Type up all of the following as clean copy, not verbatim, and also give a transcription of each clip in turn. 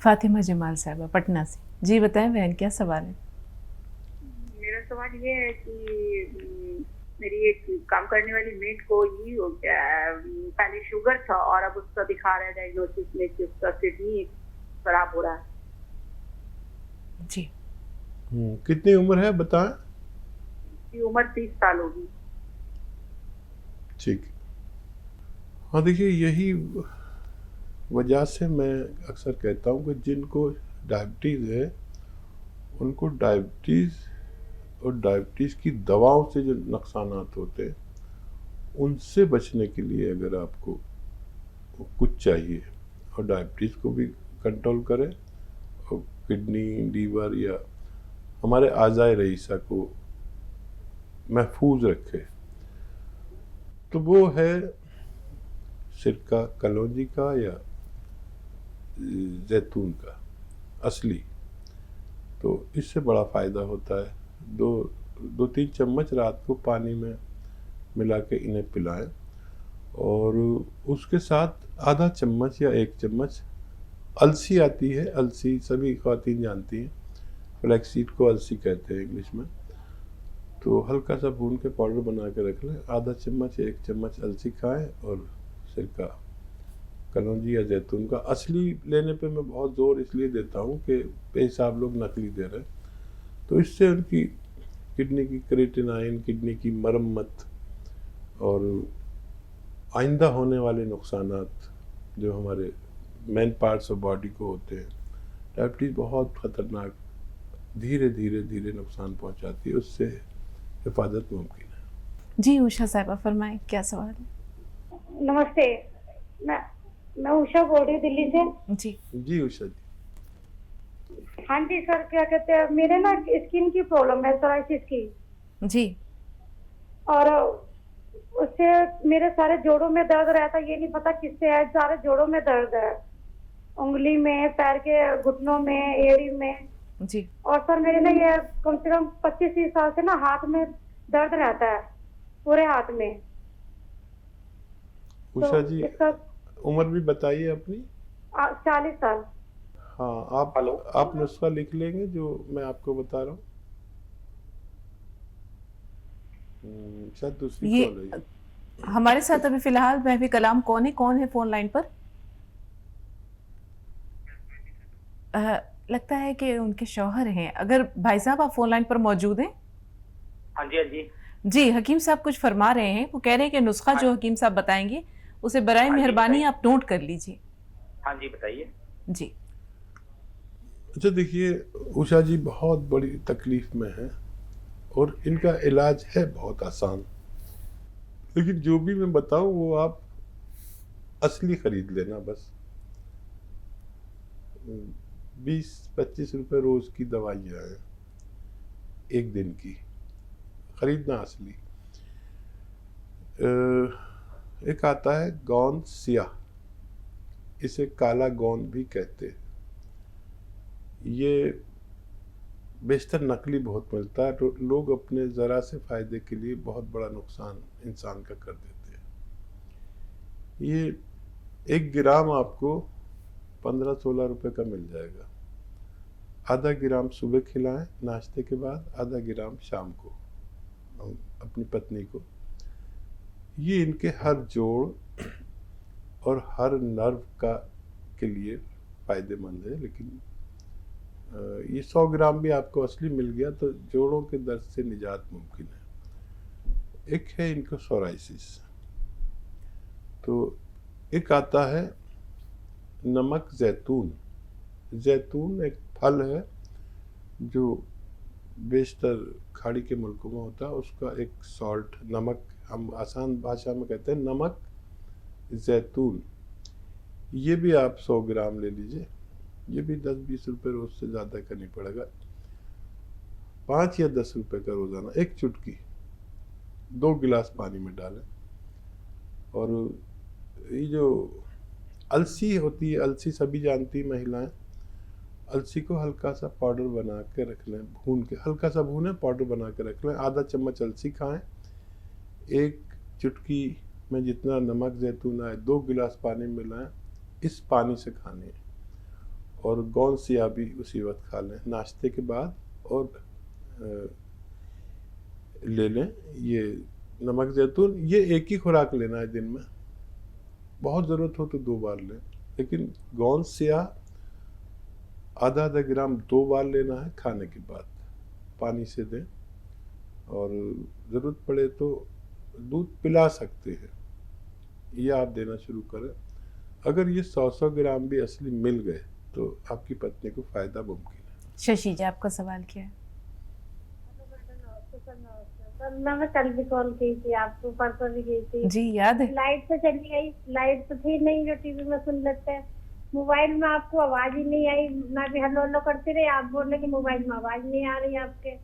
फातिमा जमाल साहिबा पटना से। जी बताएं बहन, क्या सवाल है? मेरा सवाल ये है कि मेरी एक काम करने वाली मेट को ये हो गया है, पहले शुगर था और अब उसका दिखा रहा है डायग्नोसिस में कि उसका किडनी खराब हो रहा है। जी। कितनी उम्र है बताएं? उसकी उम्र 30 साल होगी। ठीक। हाँ देखिए, यही वजह से मैं अक्सर कहता हूँ कि जिनको डायबिटीज़ है उनको डायबिटीज़ और डायबिटीज़ की दवाओं से जो नुकसानात होते हैं उनसे बचने के लिए अगर आपको कुछ चाहिए और डायबिटीज़ को भी कंट्रोल करें और किडनी, लीवर या हमारे आज़ाए रईसा को महफूज रखे, तो वो है सिरका कलौंजी का या जैतून का असली। तो इससे बड़ा फ़ायदा होता है। दो तीन चम्मच रात को पानी में मिला के इन्हें पिलाएं और उसके साथ आधा चम्मच या एक चम्मच अलसी आती है, अलसी सभी ख़वातीन जानती हैं, फ्लैक्सीड को अलसी कहते हैं इंग्लिश में। तो हल्का सा भून के पाउडर बना के रख लें, आधा चम्मच या एक चम्मच अलसी खाएं और सिरका कलौंजी या जैतून का असली लेने पे मैं बहुत ज़ोर इसलिए देता हूँ कि बेहिसाब लोग नकली दे रहे हैं। तो इससे उनकी किडनी की क्रिएटिनाइन, किडनी की मरम्मत और आइंदा होने वाले नुकसानात जो हमारे मेन पार्ट्स ऑफ बॉडी को होते हैं, डायबिटीज़ बहुत ख़तरनाक धीरे धीरे धीरे नुकसान पहुंचाती है, उससे हिफाजत मुमकिन है। जी उषा साहिबा फरमाएं, क्या सवाल है? नमस्ते, मैं उषा बोल रही हूँ दिल्ली से। जी। जी उषा जी। हाँ जी सर, क्या कहते हैं, मेरे ना स्किन की प्रॉब्लम है, सोराइसिस की। जी। और उससे मेरे सारे जोड़ों में दर्द रहता है, ये नहीं पता किससे है, सारे जोड़ों में दर्द है, उंगली में, पैर के घुटनों में, एड़ी में। जी। और सर मेरे ना ये कम से कम 25-30 साल से ना हाथ में दर्द रहता है, पूरे हाथ में। उषा जी, इसका उम्र भी बताइए अपनी। 40 साल। हाँ, आप नुस्खा लिख लेंगे जो मैं आपको बता रहा हूँ। शायद दूसरी ये कॉल है। हमारे साथ अभी फिलहाल महवी कलाम कौन है फोन लाइन पर? लगता है कि उनके शौहर हैं। अगर भाई साहब आप फोन लाइन पर मौजूद हैं? हाँ जी, हाँ जी। जी, हकीम साहब कुछ फरमा रहे हैं। वो कह रहे हैं कि नुस्खा हाँ जो हकीम साहब बताएंगे उसे बराए हाँ जी, मेहरबानी बताइए। आप नोट कर लीजिए। हाँ जी, बताइए। जी। अच्छा देखिए, उषा जी बहुत बड़ी तकलीफ में है और इनका इलाज है बहुत आसान, लेकिन जो भी मैं बताऊं वो आप असली खरीद लेना। बस 20-25 रुपए रोज की दवाइयाँ हैं, एक दिन की, खरीदना असली। एक आता है गोंद सियाह, इसे काला गोंद भी कहते हैं। ये बेशतर नकली बहुत मिलता है, तो लोग अपने ज़रा से फ़ायदे के लिए बहुत बड़ा नुकसान इंसान का कर देते हैं। ये 1 ग्राम आपको 15-16 रुपए का मिल जाएगा। आधा ग्राम सुबह खिलाएं नाश्ते के बाद, आधा ग्राम शाम को अपनी पत्नी को। ये इनके हर जोड़ और हर नर्व का के लिए फ़ायदेमंद है। लेकिन ये 100 ग्राम भी आपको असली मिल गया तो जोड़ों के दर्द से निजात मुमकिन है। एक है इनको सोराइसिस। तो एक आता है नमक जैतून। जैतून एक फल है जो बेशतर खाड़ी के मुल्कों में होता है। उसका एक सॉल्ट, नमक, हम आसान भाषा में कहते हैं नमक जैतून। ये भी आप 100 ग्राम ले लीजिए। ये भी 10-20 रुपए रोज से ज़्यादा का नहीं पड़ेगा। 5 या 10 रुपए का रोज़ाना, एक चुटकी 2 गिलास पानी में डालें। और ये जो अलसी होती है, अलसी सभी जानती महिलाएं, अलसी को हल्का सा पाउडर बना के रख लें, भून के, हल्का सा भूनें, पाउडर बना के रख लें। आधा चम्मच अलसी खाएं, एक चुटकी में जितना नमक जैतून आए 2 गिलास पानी में मिलाएं, इस पानी से खाने। और गोंद सिया भी उसी वक्त खा लें नाश्ते के बाद, और ले लें ये नमक जैतून। ये एक ही खुराक लेना है दिन में, बहुत ज़रूरत हो तो 2 बार लें, लेकिन गोंद सिया आधा ग्राम 2 बार लेना है खाने के बाद, पानी से दें, और ज़रूरत पड़े तो दूध पिला सकते हैं, ये आप देना शुरू करें। अगर ये 100 ग्राम भी असली मिल गए तो आपकी पत्नी को फ़ायदा मुमकिन है। शशि जी, आपका सवाल क्या है? मैं कल भी कॉल की थी आपको, परसों भी की थी। जी याद है। लाइट तो चली गई, लाइट तो थी नहीं जो टीवी में सुन लेते हैं। मोबाइल में आपको आवाज ही नहीं आई, मैं भी हेलो हेलो करती रही, आप बोल रहे कि मोबाइल में आवाज नहीं आ रही आपके।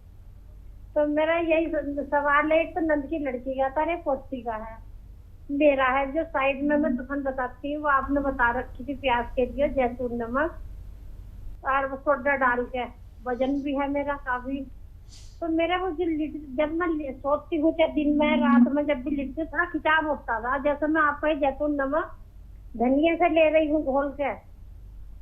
तो मेरा यही सवाल है, एक तो नंद की लड़की का था, पोती का है, मेरा है। जो साइड में मैं दुकान बताती हूँ वो आपने बता रखी थी, प्याज के लिए जैतून नमक और वो सोडा डाल के, वजन भी है मेरा काफी। तो मेरा वो जो जब मैं सोचती हूँ चाहे दिन में रात में, जब भी लिखती हूँ थोड़ा खिंचाव होता था। जैसे मैं आपका जैतून नमक धनिया से ले रही हूँ घोल के,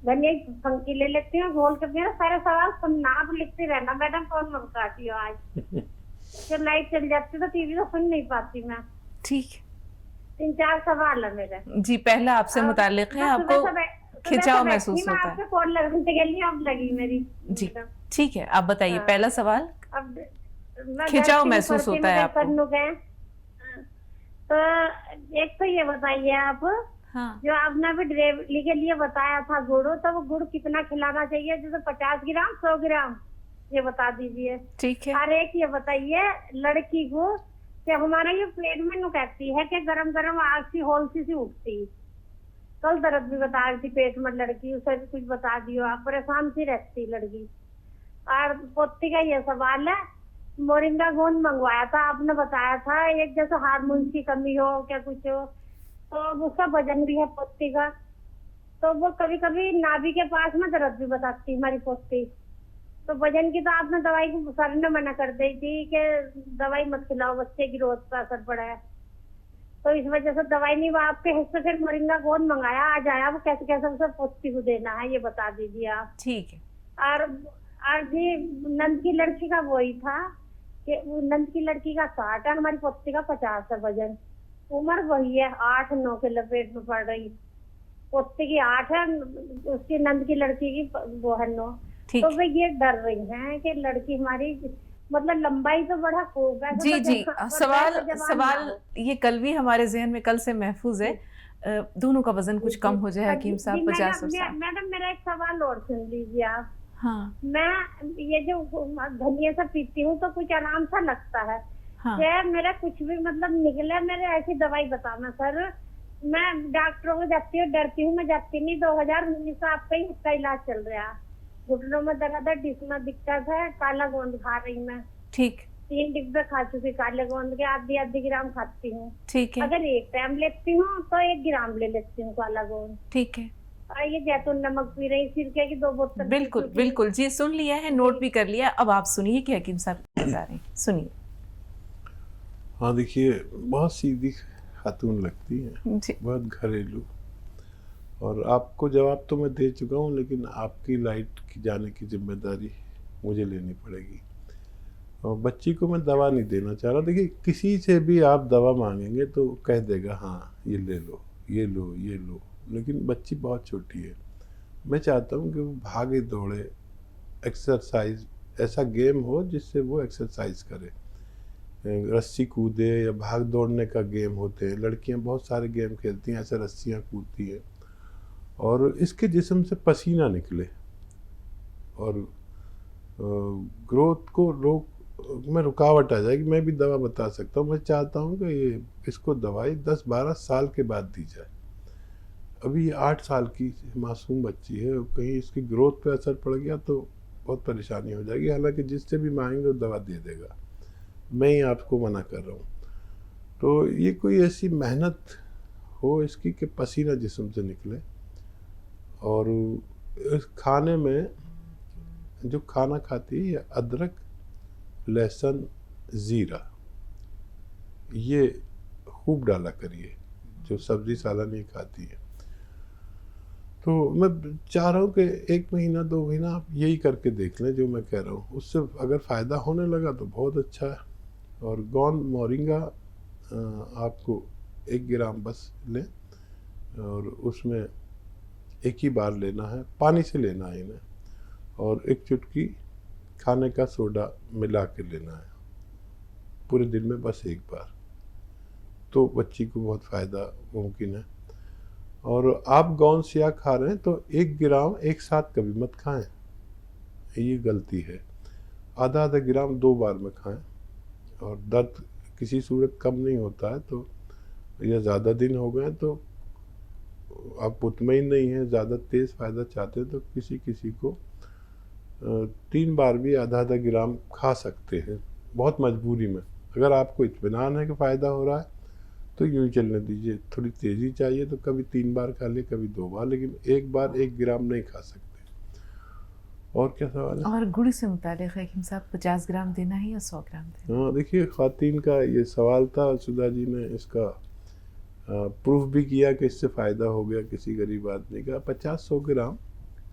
धनिया फंकी ले लेती हूँ घोल के। मेरा सारे सवाल सुनना, आप लिखती रहना मैडम, कौन मन काटी हो आज। जब लाइट चल जाती तो टीवी तो सुन नहीं पाती मैं। ठीक, 3-4 सवाल है मेरे। जी, पहला आपसे मुताल्लिक है, आपको खिंचाव महसूस होता है। आपसे कॉल लगने के लिए अब लगी मेरी। जी ठीक है, आप बताइए पहला सवाल। अब खिंचाव महसूस होता है आपको? तो एक तो ये बताइए आप, हाँ, जो आपने अभी डिलीवरी के लिए बताया था गुड़, तो वो गुड़ कितना खिलाना चाहिए? जैसे 50 ग्राम 100 ग्राम, ये बता दीजिए। ठीक है। और एक ये बताइए लड़की को कि हमारा ये पेट में नुकती है कि गरम गरम आग सी होल सी उठती, कल दर्द भी बता रही थी पेट में लड़की, उसे भी कुछ बता दियो आप, परेशान सी रहती लड़की। और पोती का ये सवाल है, मोरिंगा गोंद मंगवाया था, आपने बताया था एक जैसे हार्मोन की कमी हो क्या कुछ हो, तो उसका वजन भी है पोती का। तो वो कभी कभी नाभि के पास में दर्द भी बताती हमारी पोती। तो वजन की तो आपने दवाई को सर ने मना कर दी थी कि दवाई मत खिलाओ, बच्चे की ग्रोथ पर असर पड़ा है, तो इस वजह से दवाई नहीं। वो आपके हिस्से फिर मोरिंगा गोंद मंगाया, आज आया, वो कैसे कैसे उसे पोती को देना है ये बता दीजिए आप। ठीक है। और जी नंद की लड़की का वही था कि वो नंद की लड़की का 60 है, हमारी पोती का 50 है वजन, उम्र वही है, 8-9 के लपेट में पड़ रही। पोती की 8 है, उसकी नंद की लड़की की वो है 9। तो वे ये डर रही हैं कि लड़की हमारी मतलब लंबाई तो बड़ा खूब है। जी जी, सवाल ये कल भी हमारे जहन में कल से महफूज है, दोनों का वजन कुछ कम हो जाए हकीम साहब 50 और 60। मैडम मेरा एक सवाल और सुन लीजिए आप। हाँ, मैं ये जो धनिया से पीती हूँ तो कुछ आराम सा लगता है। हाँ, मेरा कुछ भी मतलब निकले, मेरे ऐसी दवाई बताना सर। मैं डॉक्टरों को जाती हूँ, डरती हूँ, मैं जाती नहीं। 2019 से आपका ही इसका इलाज चल रहा है, घुटनों में दर्द है, डिस्क में दिक्कत है, काला गोंद खा रही मैं। ठीक, 3 डिब्बे खा चुकी काले गोंद के, आधी ग्राम खाती हूँ। ठीक है। अगर एक टाइम लेती हूँ तो 1 ग्राम ले लेती हूँ काला गोंद। ठीक है। और ये जैतून नमक पी रही, सिरके की 2 बोतल। बिल्कुल बिल्कुल जी, सुन लिया है, नोट भी कर लिया। अब आप सुनिए कि हकीम साहब क्या बता रहे हैं, सुनिए। हाँ देखिए, बहुत सीधी खातून लगती है, बहुत घरेलू, और आपको जवाब तो मैं दे चुका हूँ, लेकिन आपकी लाइट की जाने की जिम्मेदारी मुझे लेनी पड़ेगी। और बच्ची को मैं दवा नहीं देना चाह रहा। देखिए, किसी से भी आप दवा मांगेंगे तो कह देगा हाँ ये ले लो, ये लो, ये लो, लेकिन बच्ची बहुत छोटी है। मैं चाहता हूँ कि वो भागे दौड़े, एक्सरसाइज, ऐसा गेम हो जिससे वो एक्सरसाइज करे, रस्सी कूदे या भाग दौड़ने का गेम होते हैं। लड़कियाँ बहुत सारे गेम खेलती हैं, ऐसे रस्सियाँ कूदती हैं, और इसके जिस्म से पसीना निकले और ग्रोथ को में रुकावट आ जाएगी। मैं भी दवा बता सकता हूँ। मैं चाहता हूँ कि ये इसको दवाई 10-12 साल के बाद दी जाए। अभी ये 8 साल की मासूम बच्ची है, कहीं इसकी ग्रोथ पे असर पड़ गया तो बहुत परेशानी हो जाएगी। हालांकि जिससे भी मांगेंगे वो दवा दे देगा, मैं ही आपको मना कर रहा हूँ। तो ये कोई ऐसी मेहनत हो इसकी कि पसीना जिस्म से निकले, और इस खाने में जो खाना खाती है, अदरक, लहसुन, ज़ीरा, ये खूब डाला करिए, जो सब्जी साला नहीं खाती है। तो मैं चाह रहा हूँ कि 1 महीना 2 महीना आप यही करके देख लें जो मैं कह रहा हूँ। उससे अगर फ़ायदा होने लगा तो बहुत अच्छा है। और गौंद मोरिंगा आपको 1 ग्राम बस लें और उसमें एक ही बार लेना है, पानी से लेना है इन्हें, और 1 चुटकी खाने का सोडा मिला के लेना है पूरे दिन में बस 1 बार, तो बच्ची को बहुत फ़ायदा मुमकिन है। और आप गौंद सिया खा रहे हैं तो 1 ग्राम एक साथ कभी मत खाएं, ये गलती है। आधा आधा ग्राम 2 बार में खाएं। और दर्द किसी सूरत कम नहीं होता है तो, या ज़्यादा दिन हो गए तो आप मुतमईन नहीं हैं, ज़्यादा तेज़ फ़ायदा चाहते हैं तो किसी किसी को 3 बार भी आधा आधा ग्राम खा सकते हैं, बहुत मजबूरी में। अगर आपको इत्मीनान है कि फ़ायदा हो रहा है तो यूँ ही चलने दीजिए। थोड़ी तेज़ी चाहिए तो कभी 3 बार खा ले, कभी 2 बार, लेकिन 1 बार 1 ग्राम नहीं खा सकते। और क्या सवाल है? और गुड़ से मुतालिक हकीम साहब 50 ग्राम देना है या 100 ग्राम देना? हाँ, देखिए ख़वातीन का ये सवाल था, सुधा जी ने इसका प्रूफ भी किया कि इससे फ़ायदा हो गया किसी गरीब आदमी का। 50-100 ग्राम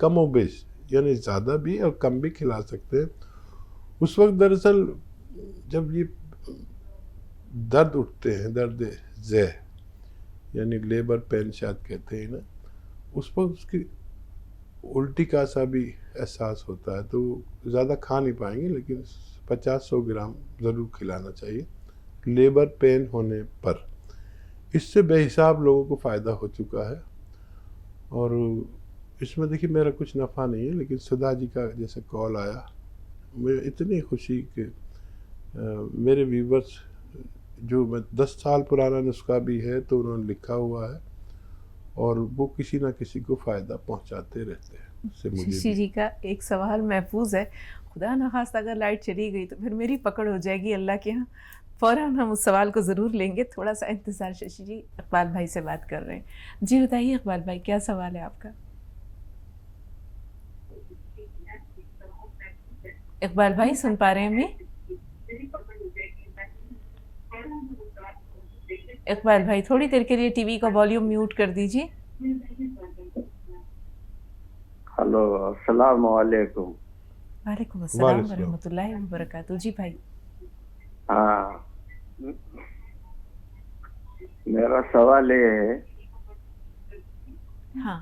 कम व बेश, यानी ज़्यादा भी और कम भी खिला सकते हैं। उस वक्त दरअसल जब ये दर्द उठते हैं, दर्द ज़े यानी लेबर पेन शायद कहते हैं ना, उस वक्त उसकी उल्टी का सा भी एहसास होता है, तो ज़्यादा खा नहीं पाएंगे, लेकिन 50-100 ग्राम ज़रूर खिलाना चाहिए लेबर पेन होने पर। इससे बेहिसाब लोगों को फ़ायदा हो चुका है। और इसमें देखिए मेरा कुछ नफ़ा नहीं है, लेकिन सुधा जी का जैसे कॉल आया, मुझे इतनी खुशी कि मेरे व्यूवर्स, जो मैं 10 साल पुराना नुस्खा भी है तो उन्होंने लिखा हुआ है और वो किसी ना किसी को फ़ायदा पहुंचाते रहते हैं। उससे मुझे शशि जी का एक सवाल महफूज है, खुदा न खास्ता अगर लाइट चली गई तो फिर मेरी पकड़ हो जाएगी अल्लाह के यहाँ। फ़ौरन हम उस सवाल को ज़रूर लेंगे, थोड़ा सा इंतज़ार। शशि जी इकबाल भाई से बात कर रहे हैं। जी बताइए इकबाल भाई, क्या सवाल है आपका? इकबाल भाई सुन पा रहे हैं हमें? इकबाल भाई थोड़ी देर के लिए टीवी का वॉल्यूम म्यूट कर दीजिए। हेलो, अस्सलाम वालेकुम। वालेकुम अस्सलाम व रहमतुल्लाहि व बरकातहू। जी भाई। हाँ, मेरा सवाल ये है। हाँ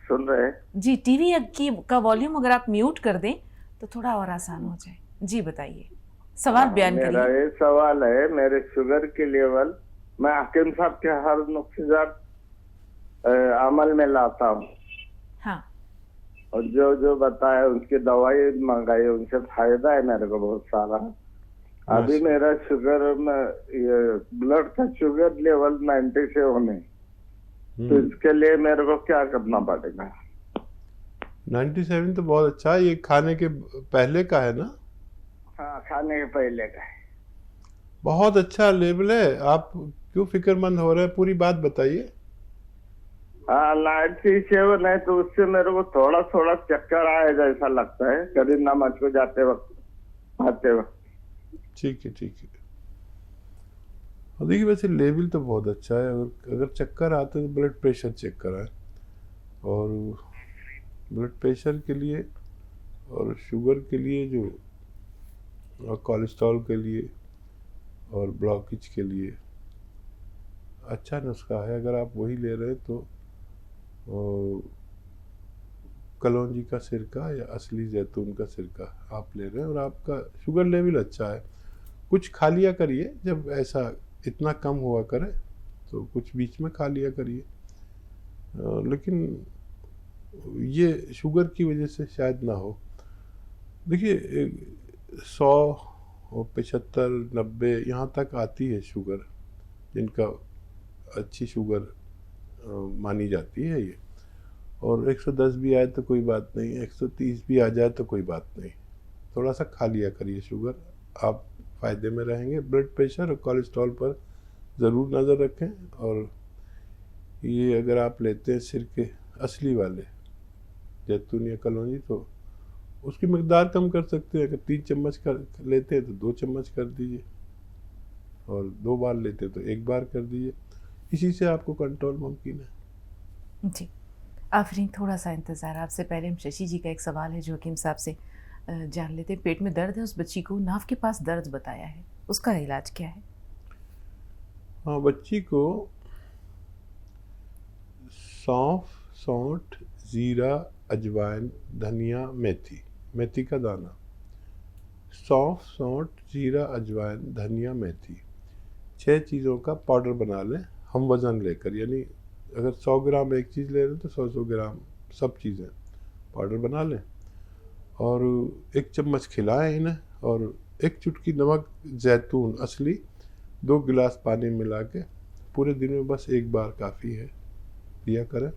सुन रहे? जी, टीवी का वॉल्यूम अगर आप म्यूट कर दें तो थोड़ा और आसान हो जाए। जी बताइए, सवाल बयान मेरा करिए। ये सवाल है, मेरे शुगर के लेवल, मैं हकीम साहब के हर नुस्खे अमल में लाता हूँ। हाँ। और जो जो बताए उसकी दवाई मंगाई, उनसे फायदा है मेरे को बहुत सारा। अभी मेरा शुगर में ये ब्लड का शुगर लेवल 97 है, तो इसके लिए मेरे को क्या करना पड़ेगा? 97 तो बहुत अच्छा है। ये खाने के पहले का है ना? हाँ, खाने के पहले का है। बहुत अच्छा लेवल है। आप क्यों फिक्रमंद हो रहे हैं, पूरी बात बताइए। हाँ, 97 है, तो उससे मेरे को थोड़ा थोड़ा चक्कर आया जैसा लगता है कभी नमाज को जाते वक्त, आते वक्त। ठीक है, ठीक है। और देखिए वैसे लेवल तो बहुत अच्छा है। अगर चक्कर आते तो ब्लड प्रेशर चेक कराएं। और ब्लड प्रेशर के लिए और शुगर के लिए जो, और कोलेस्ट्रॉल के लिए और ब्लॉकेज के लिए अच्छा नुस्खा है। अगर आप वही ले रहे हैं तो कलौंजी का सिरका या असली जैतून का सिरका आप ले रहे हैं और आपका शुगर लेवल अच्छा है। कुछ खा लिया करिए, जब ऐसा इतना कम हुआ करे तो कुछ बीच में खा लिया करिए। लेकिन ये शुगर की वजह से शायद ना हो। देखिए 100 और 75, 90 यहाँ तक आती है शुगर, जिनका अच्छी शुगर मानी जाती है ये। और 110 भी आए तो कोई बात नहीं, 130 भी आ जाए तो कोई बात नहीं। थोड़ा सा खा लिया करिए शुगर, आप फ़ायदे में रहेंगे। ब्लड प्रेशर और कोलेस्ट्रॉल पर ज़रूर नज़र रखें। और ये अगर आप लेते हैं सिरके असली वाले, जैतून या कलौंजी, तो उसकी मकदार कम कर सकते हैं। अगर 3 चम्मच कर लेते हैं तो 2 चम्मच कर दीजिए, और 2 बार लेते हैं तो 1 बार कर दीजिए। इसी से आपको कंट्रोल मुमकिन है। जी आफरीन, थोड़ा सा इंतज़ार। आपसे पहले हम शशि जी का एक सवाल है जो हकीम साहब से जान लेते हैं। पेट में दर्द है उस बच्ची को, नाभ के पास दर्द बताया है, उसका इलाज क्या है? हाँ, बच्ची को सौंफ, सौंठ, जीरा, अजवाइन, धनिया, मेथी, मेथी का दाना, सौंफ, सौंठ, जीरा, अजवाइन, धनिया, मेथी, 6 चीज़ों का पाउडर बना लें हम वज़न लेकर। यानी अगर 100 ग्राम एक चीज़ ले रहे हैं तो 100 ग्राम सब चीज़ें पाउडर बना लें और 1 चम्मच खिलाएं इन्हें, और 1 चुटकी नमक जैतून असली 2 गिलास पानी मिला के पूरे दिन में बस 1 बार काफ़ी है, पिया करें।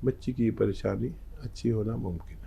बच्ची की ये परेशानी अच्छी होना मुमकिन है।